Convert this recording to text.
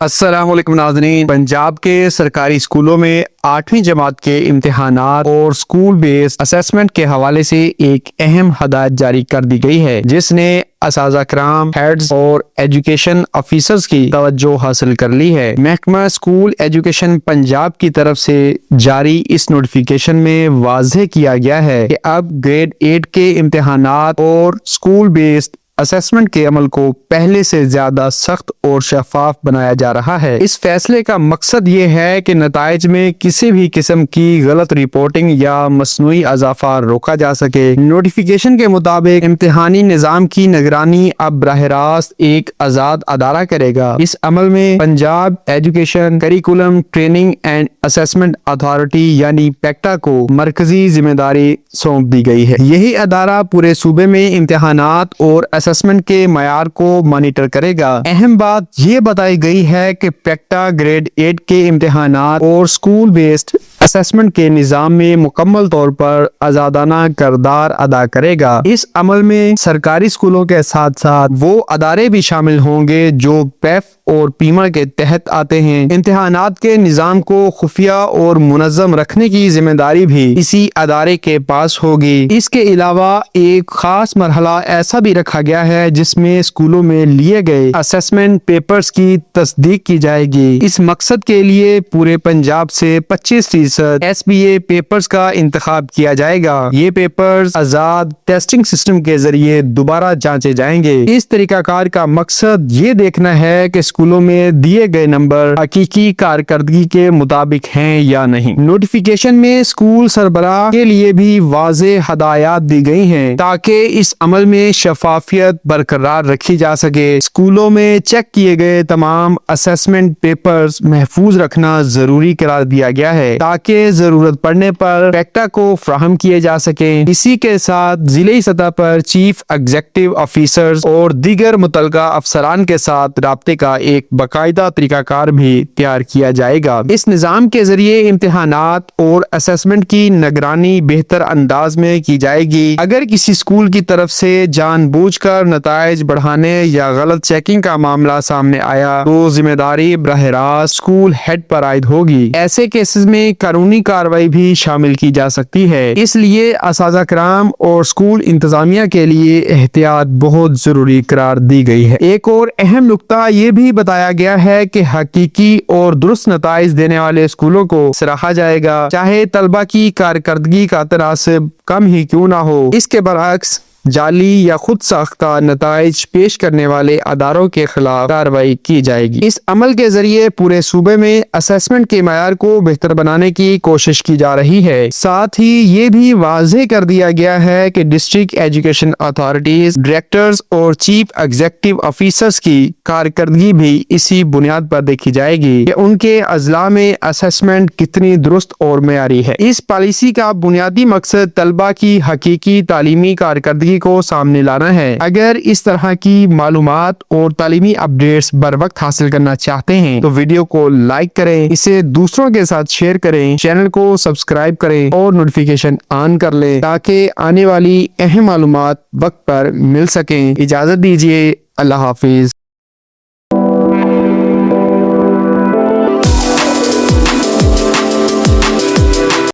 السلام علیکم ناظرین، پنجاب کے سرکاری اسکولوں میں 8ویں جماعت کے امتحانات اور اسکول بیسڈ اسیسمنٹ کے حوالے سے ایک اہم ہدایت جاری کر دی گئی ہے، جس نے اساتذہ کرام، ہیڈز اور ایجوکیشن آفیسرز کی توجہ حاصل کر لی ہے۔ محکمہ اسکول ایجوکیشن پنجاب کی طرف سے جاری اس نوٹیفیکیشن میں واضح کیا گیا ہے کہ اب گریڈ 8 کے امتحانات اور اسکول بیسڈ اسیسمنٹ کے عمل کو پہلے سے زیادہ سخت اور شفاف بنایا جا رہا ہے۔ اس فیصلے کا مقصد یہ ہے کہ نتائج میں کسی بھی قسم کی غلط رپورٹنگ یا مصنوعی اضافہ روکا جا سکے۔ نوٹیفیکیشن کے مطابق امتحانی نظام کی نگرانی اب براہ راست ایک آزاد ادارہ کرے گا۔ اس عمل میں Punjab education curriculum training and assessment authority یعنی پیکٹا کو مرکزی ذمہ داری سونپ دی گئی ہے۔ یہی ادارہ پورے صوبے میں امتحانات اور اسیسمنٹ کے معیار کو مانیٹر کرے گا۔ اہم بات یہ بتائی گئی ہے کہ پیکٹا گریڈ 8 کے امتحانات اور اسکول بیسڈ اسیسمنٹ کے نظام میں مکمل طور پر آزادانہ کردار ادا کرے گا۔ اس عمل میں سرکاری اسکولوں کے ساتھ ساتھ وہ ادارے بھی شامل ہوں گے جو پیف اور پیما کے تحت آتے ہیں۔ امتحانات کے نظام کو خفیہ اور منظم رکھنے کی ذمہ داری بھی اسی ادارے کے پاس ہوگی۔ اس کے علاوہ ایک خاص مرحلہ ایسا بھی رکھا گیا ہے جس میں اسکولوں میں لیے گئے اسیسمنٹ پیپرز کی تصدیق کی جائے گی۔ اس مقصد کے لیے پورے پنجاب سے 25% ایس بی اے پیپرز کا انتخاب کیا جائے گا۔ یہ پیپرز آزاد ٹیسٹنگ سسٹم کے ذریعے دوبارہ جانچے جائیں گے۔ اس طریقہ کار کا مقصد یہ دیکھنا ہے کہ اسکولوں میں دیے گئے نمبر حقیقی کارکردگی کے مطابق ہیں یا نہیں۔ نوٹیفیکیشن میں اسکول سربراہ کے لیے بھی واضح ہدایات دی گئی ہیں تاکہ اس عمل میں شفافیت برقرار رکھی جا سکے۔ اسکولوں میں چیک کیے گئے تمام اسیسمنٹ پیپرز محفوظ رکھنا ضروری قرار دیا گیا ہے تاکہ ضرورت پڑنے پر پیکٹا کو فراہم کیے جا سکیں۔ اسی کے ساتھ ضلعی سطح پر چیف ایگزیکٹو آفیسرز اور دیگر متعلقہ افسران کے ساتھ رابطے کا ایک باقاعدہ طریقہ کار بھی تیار کیا جائے گا۔ اس نظام کے ذریعے امتحانات اور اسیسمنٹ کی نگرانی بہتر انداز میں کی جائے گی۔ اگر کسی اسکول کی طرف سے جان بوجھ کر نتائج بڑھانے یا غلط چیکنگ کا معاملہ سامنے آیا تو ذمہ داری براہ راست اسکول ہیڈ پر عائد ہوگی۔ ایسے کیسز میں قانونی کارروائی بھی شامل کی جا سکتی ہے۔ اس لیے اساتذہ کرام اور اسکول انتظامیہ کے لیے احتیاط بہت ضروری قرار دی گئی ہے۔ ایک اور اہم نکتہ یہ بھی بتایا گیا ہے کہ حقیقی اور درست نتائج دینے والے اسکولوں کو سراہا جائے گا، چاہے طلبہ کی کارکردگی کا تناسب کم ہی کیوں نہ ہو۔ اس کے برعکس جعلی یا خود ساختہ نتائج پیش کرنے والے اداروں کے خلاف کارروائی کی جائے گی۔ اس عمل کے ذریعے پورے صوبے میں اسیسمنٹ کے معیار کو بہتر بنانے کی کوشش کی جا رہی ہے۔ ساتھ ہی یہ بھی واضح کر دیا گیا ہے کہ ڈسٹرکٹ ایجوکیشن اتھارٹیز، ڈائریکٹرز اور چیف ایگزیکٹو آفیسرز کی کارکردگی بھی اسی بنیاد پر دیکھی جائے گی کہ ان کے اضلاع میں اسیسمنٹ کتنی درست اور معیاری ہے۔ اس پالیسی کا بنیادی مقصد طلبہ کی حقیقی تعلیمی کارکردگی کو سامنے لانا ہے۔ اگر اس طرح کی معلومات اور تعلیمی اپڈیٹس بر وقت حاصل کرنا چاہتے ہیں تو ویڈیو کو لائک کریں، اسے دوسروں کے ساتھ شیئر کریں، چینل کو سبسکرائب کریں اور نوٹیفیکیشن آن کر لیں تاکہ آنے والی اہم معلومات وقت پر مل سکیں۔ اجازت دیجیے، اللہ حافظ۔